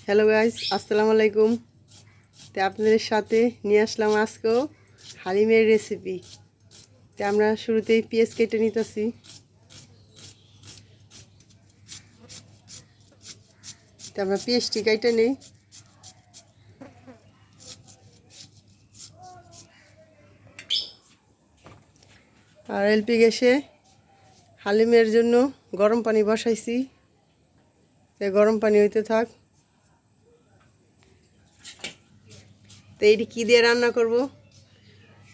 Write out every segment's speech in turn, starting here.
Hello guys, আসসালামু আলাইকুম। তো আপনাদের সাথে নিয়ে আসলাম আজকেও হালিমের রেসিপি। তো আমরা শুরুতেই পেঁয়াজ কেটে নিতেছি। তো আমরা পেঁয়াজটি কেটে নিই। আর এলপি গ্যাসে হালিমের জন্য গরম পানি বসাইছি। তো গরম পানি হইতে থাক। তো এইটি কী দিয়ে রান্না করব?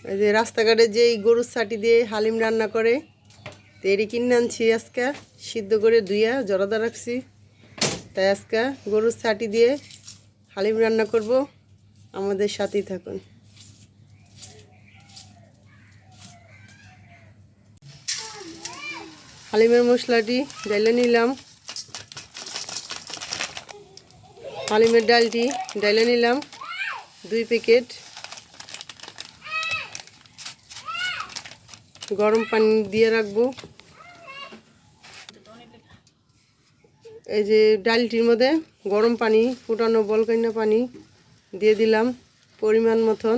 ওই যে রাস্তাঘাটে যেই গরুর ছাটি দিয়ে হালিম রান্না করে, তো এটি কিনে আনছি আজকে, সিদ্ধ করে ধুইয়া জড়াদা রাখছি। তাই আজকে গরুর ছাটি দিয়ে হালিম রান্না করব। আমাদের সাথেই থাকুন। হালিমের মশলাটি ডাইলে নিলাম। হালিমের ডালটি ডাইলে নিলাম 2 প্যাকেট। গরম পানি দিয়ে রাখবো। এই যে ডালটির মধ্যে গরম পানি, ফুটানো বলকাইনা পানি দিয়ে দিলাম পরিমাণ মতন।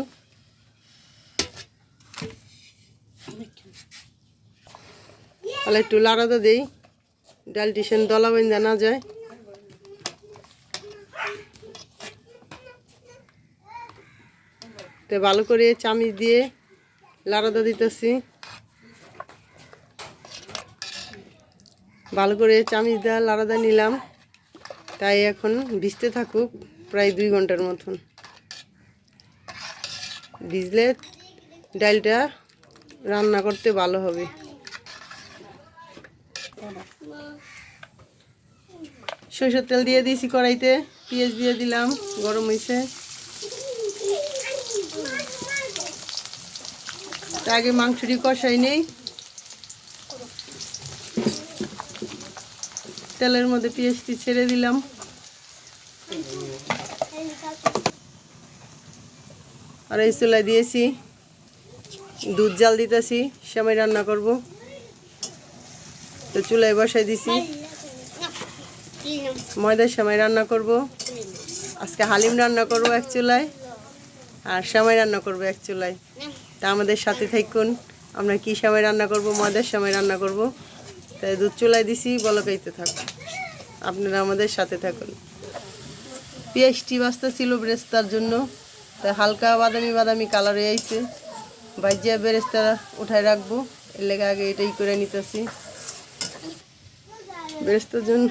তাহলে একটু লাড়াতে দেই, ডালটি সেন দলা বাইন্দা না যায়। তো ভালো করে চামচ দিয়ে লাড়াতে দিতেছি। ভালো করে চামচ দিয়ে লাড়াতে নিলাম। তাই এখন ভিজতে থাকুক প্রায় 2 ঘন্টার মতন। ভিজলে ডালটা রান্না করতে ভালো হবে। সরষের তেল দিয়ে দিয়েছি কড়াইতে, পেঁয়াজ দিয়ে দিলাম, গরম হয়েছে। তার আগে মাংসটি কষাই নেই। তেলের মধ্যে পেঁয়াজটি ছেড়ে দিলাম। আর এই চুলায় দিয়েছি দুধ জাল দিতেছি, সেমাই রান্না করব। তো চুলায় বসাই দিছি, ময়দার সেমাই রান্না করব। আজকে হালিম রান্না করব এক চুলায়, আর সেমাই রান্না করব এক চুলায়। তা আমাদের সাথে থাকুন, আমরা কি সেমাই রান্না করব, ময়দার সেমাই রান্না করব। তাই দুধ চুলায় দিছি, বলকাইতে থাক, আপনারা আমাদের সাথে থাকুন। পেঁয়াজটি বাস্তা ছিল বেরেস্তার জন্য, তাই হালকা বাদামি বাদামি কালার হয়ে আইছে। ভাজিয়া বেরেস্তা উঠায় রাখবো, এর লেগে আগে এটাই করে নিতেছি। বেরেস্তার জন্য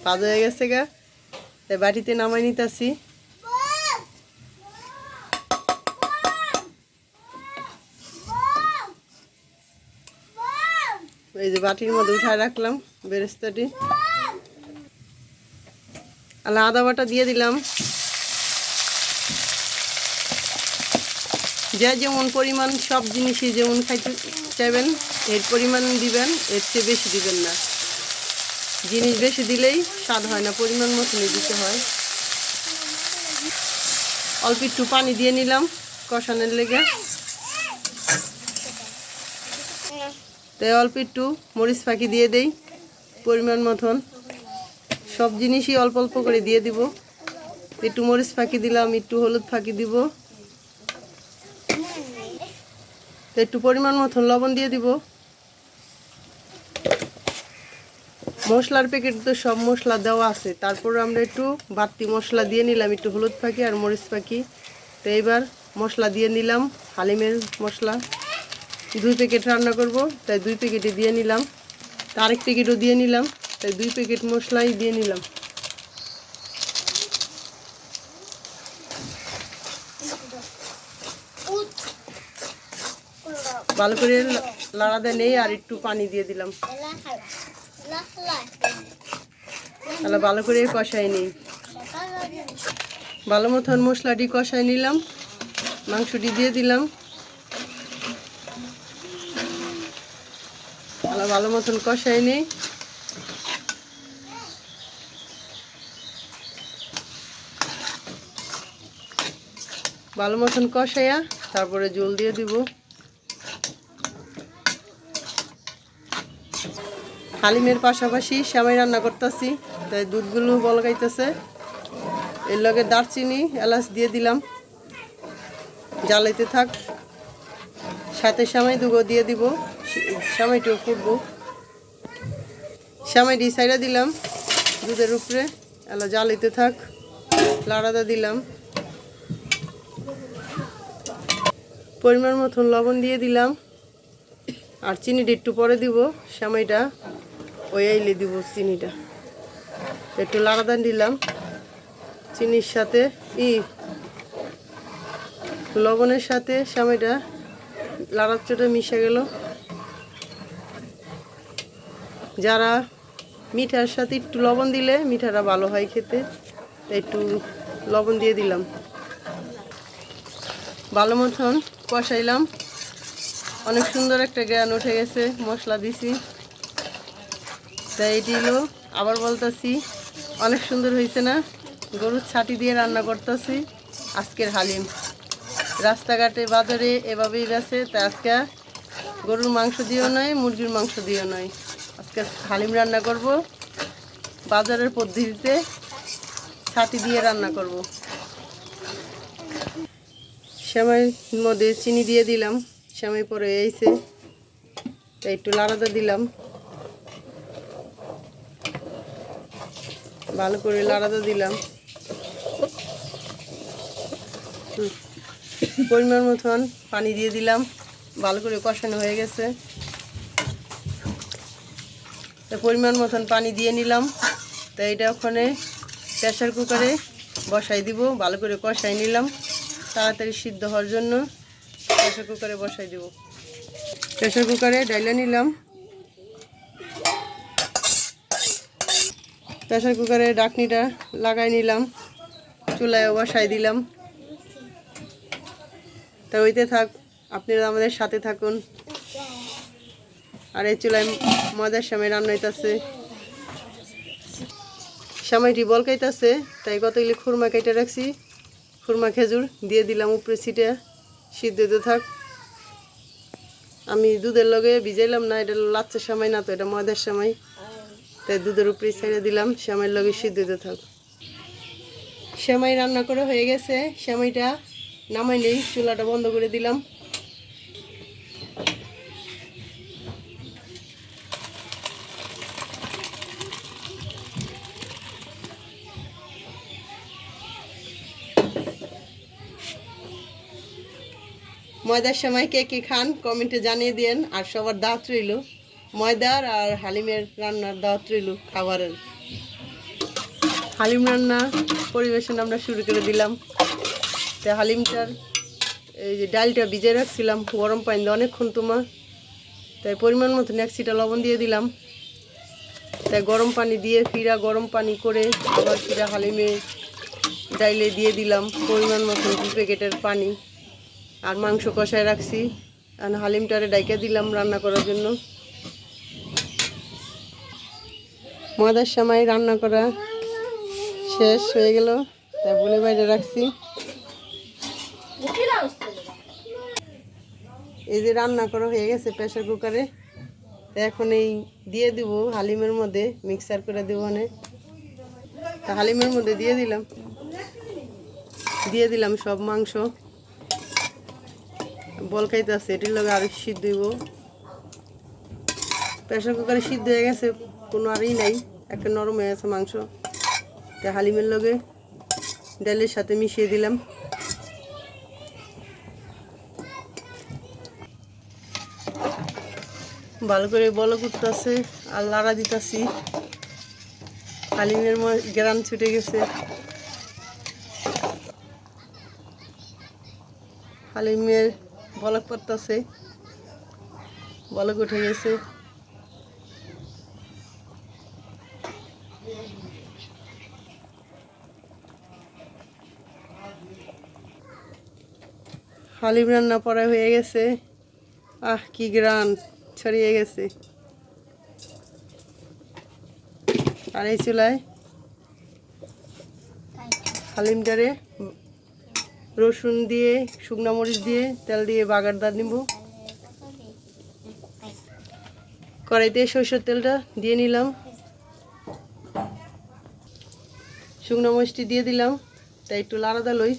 ভাজা হয়ে গেছে গা, তাই বাটিতে নামাই নিতেছি। এই যে বাটির মধ্যে উঠায় রাখলাম বেরেস্তাটি। আর আদা বাটা দিয়ে দিলাম। যে যেমন পরিমাণ, সব জিনিসই যেমন খাইতে চাইবেন এর পরিমাণ দিবেন, এর চেয়ে বেশি দিবেন না। জিনিস বেশি দিলেই স্বাদ হয় না, পরিমাণ মতনই দিতে হয়। অল্প একটু পানি দিয়ে নিলাম কষানোর লেগে। তাই অল্প একটু মরিচ ফাঁকি দিয়ে দেই পরিমাণ মতন। সব জিনিসই অল্প অল্প করে দিয়ে দিব। একটু মরিচ ফাঁকি দিলাম, একটু হলুদ ফাঁকি দিব, একটু পরিমাণ মতন লবণ দিয়ে দিব। মশলার প্যাকেট তো সব মশলা দেওয়া আছে, তারপর আমরা একটু বাড়তি মশলা দিয়ে নিলাম, একটু হলুদ ফাঁকি আর মরিচ ফাঁকি। তো এইবার মশলা দিয়ে নিলাম, হালিমের মশলা 2 প্যাকেট রান্না করব, তাই 2 প্যাকেটই দিয়ে নিলাম। তো আরেক প্যাকেটও দিয়ে নিলাম, তাই 2 প্যাকেট মশলাই দিয়ে নিলাম। ভালো করে লাড়াতে নেই, আর একটু পানি দিয়ে দিলাম। তাহলে ভালো করে কষাই নেই। ভালো মতন মশলাটি কষাই নিলাম, মাংসটি দিয়ে দিলাম। তাহলে ভালো মতন কষাই নেই। ভালো মতন কষাইয়া তারপরে জল দিয়ে দিব। হালিমের পাশাপাশি সেমাই রান্না করতেছি, তাই দুধগুলো বলকাইতেছে। এর লগে দারচিনি এলাচ দিয়ে দিলাম, জ্বালাইতে থাক। সাথে সেমাই দুগো দিয়ে দিব, সেমাইটাও ফুটবো। সেমাইটি সাইডা দিলাম দুধের উপরে, এলা জ্বালাইতে থাক। লাড়াদা দিলাম, পরিমাণ মতন লবণ দিয়ে দিলাম। আর চিনিটা একটু পরে দিব, সেমাইটা ওই আইলে দিব চিনিটা। একটু লাড়াদান দিলাম চিনির সাথে, লবণের সাথে সেমাইটা লাড়াচোটে মিশে গেল। যারা মিঠার সাথে একটু লবণ দিলে মিঠাটা ভালো হয় খেতে, তাই একটু লবণ দিয়ে দিলাম। ভালো মতন কষাইলাম, অনেক সুন্দর একটা গ্রান উঠে গেছে, মশলা দিছি। তাই এটি হলো, আবার বলতেছি, অনেক সুন্দর হয়েছে না? গরুর ছাটি দিয়ে রান্না করতেছি আজকের হালিম। রাস্তাঘাটে বাজারে এভাবেই গেছে, তাই আজকে গরুর মাংস দিয়েও নয়, মুরগির মাংস দিয়েও নয়, আজকে হালিম রান্না করব বাজারের পদ্ধতিতে, ছাটি দিয়ে রান্না করব। সেমাইয়ের মধ্যে চিনি দিয়ে দিলাম, সেমাই পরে এইছে, তাই একটু লাড়াতে দিলাম। ভালো করে লাড়াতে দিলাম। পরিমাণ মতন পানি দিয়ে দিলাম, ভালো করে কষানো হয়ে গেছে। পরিমাণ মতন পানি দিয়ে নিলাম। তাই এটা ওখানে প্রেসার কুকারে বসাই দিব, ভালো করে কষাই নিলাম তাড়াতাড়ি সিদ্ধ হওয়ার জন্য। প্রেসার কুকারে বসাই দিব। প্রেসার কুকারে ডাইলা নিলাম, প্রেসার কুকারে ডাকনিটা লাগাই নিলাম, চুলায় বসাই দিলাম। তা ওইতে থাক, আপনারা আমাদের সাথে থাকুন। আর এই চুলায় মজার সময় রান্না হইতেছে, সময়টি বলকাইতেছে, তাই কতগুলি খুরমা কেটে রাখছি, খুরমা খেজুর দিয়ে দিলাম উপরে ছিটে, সিদ্ধ দিতে থাক। আমি দুধের লগে ভিজাইলাম না, এটা লাচ্চার সময় না তো, এটা ময়দার সময়, তাই দুধের উপরে ছেড়ে দিলাম, সেমাইয়ের লগে সিদ্ধ দিতে থাক। সেমাই রান্না করা হয়ে গেছে, সেমাইটা নামাইলেই চুলাটা বন্ধ করে দিলাম। ময়দার সময় কে কে খান কমেন্টে জানিয়ে দিন। আর সবার দাওয়াত রইল, ময়দার আর হালিমের রান্নার দাওয়াত রইল খাবারের। হালিম রান্না পরিবেশন আমরা শুরু করে দিলাম। তো হালিমটার এই যে ডালটা ভিজে রাখছিলাম গরম পানি দিয়ে অনেকক্ষণ তোমার, তাই পরিমাণ মতন এক ছিটা লবণ দিয়ে দিলাম। তাই গরম পানি দিয়ে ফিরা গরম পানি করে আবার ফিরা হালিমে ডাইলে দিয়ে দিলাম পরিমাণ মতন 2 প্যাকেটের পানি। আর মাংস কষায় রাখছি, আর হালিমটারে ডাইকা দিলাম রান্না করার জন্য। ময়দার সময় রান্না করা শেষ হয়ে গেল, তাই বলে বাইরে রাখছি। এই যে রান্না করা হয়ে গেছে প্রেসার কুকারে, এখন এই দিয়ে দিব হালিমের মধ্যে, মিক্সার করে দিব অনেক। তা হালিমের মধ্যে দিয়ে দিলাম সব মাংস, বলকাইতে আছে, এটির লগে আরো সিদ্ধ হইব। প্রেসার কুকারে সিদ্ধ হয়ে গেছে, কোনো আরই নাই, একটা নরম হয়ে গেছে মাংস। তাই হালিমের লগে ডালের সাথে মিশিয়ে দিলাম। ভালো করে বলক উঠতেছে আর লাড়া দিতেছি, হালিমের গ্রান ছুটে গেছে। হালিমের বলক পড়তেছে, বলক উঠে গেছে। হালিম রান্না পড়া হয়ে গেছে। কি গ্রান ছড়িয়ে গেছে। আর এই চুলায় হালিমটারে রসুন দিয়ে, শুকনো মরিচ দিয়ে, তেল দিয়ে বাগারদার নিব। কড়াইতে সরষের তেলটা দিয়ে নিলাম, শুকনো মরিচটি দিয়ে দিলাম, তাই একটু লাড়া লই।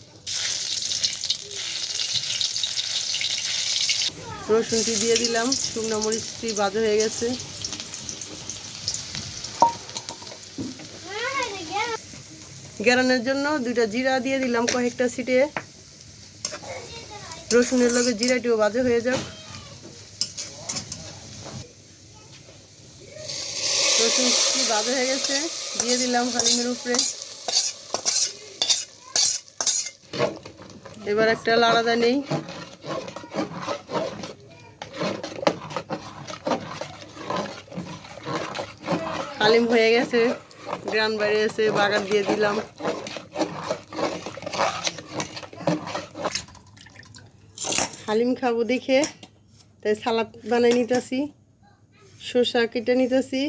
রসুনটি দিয়ে দিলাম, শুকনো মরিচটি ভাজা হয়ে গেছে। গ্যারানের জন্য 2টা জিরা দিয়ে দিলাম কয়েকটা ছিটে। রসুনের লগে জিরাটিও ভাজা হয়ে যাক। রসুনটি ভাজা হয়ে গেছে, দিয়ে দিলাম হালিমের উপরে। এবার একটা লাড়া নেই। হালিম হয়ে গেছে, গ্রান বাইরে এসে বাগার দিয়ে দিলাম। হালিম খাবো দেখে তাই সালাদ বানাই নিতেছি। শসা কেটে নিতেছি,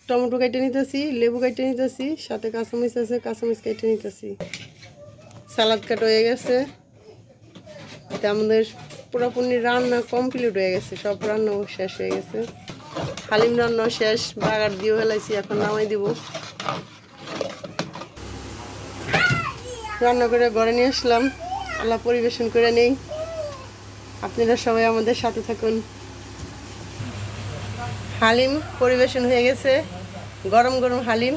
টমেটো কেটে নিতেছি, লেবু কেটে নিতেছি, সাথে কাঁচামরিচ আছে, কাঁচামরিচ কেটে নিতেছি। সালাদ কাটা হয়ে গেছে। এটা আমাদের পুরোপুরি রান্না কমপ্লিট হয়ে গেছে, সব রান্না শেষ হয়ে গেছে। হালিম রান্না শেষ, বাগার দিয়ে ফেলাইছি, এখন নামাই দিব। রান্না করে ঘরে নিয়ে আসলাম, আল্লাহ পরিবেশন করে নেই। আপনারা সবাই আমাদের সাথে থাকুন। হালিম পরিবেশন হয়ে গেছে, গরম গরম হালিম।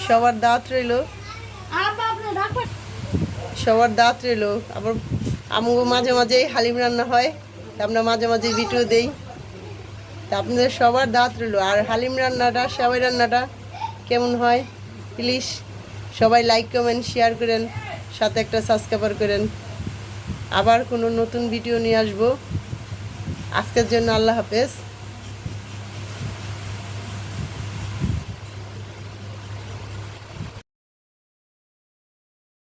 সবার দাওয়াত রইল, সবার দাওয়াত রইল। আবার আমগো মাঝে মাঝে হালিম রান্না হয়, আমরা মাঝে মাঝে ভিডিও দেই। তা আপনাদের সবার দাওয়াত রইল। আর হালিম রান্নাটা, সেমাই রান্নাটা কেমন হয় প্লিজ সবাই লাইক কমেন্ট শেয়ার করেন, সাথে একটা সাবস্ক্রাইবার করেন। আবার কোনো নতুন ভিডিও নিয়ে আসবো। আজকের জন্য আল্লাহ হাফেজ।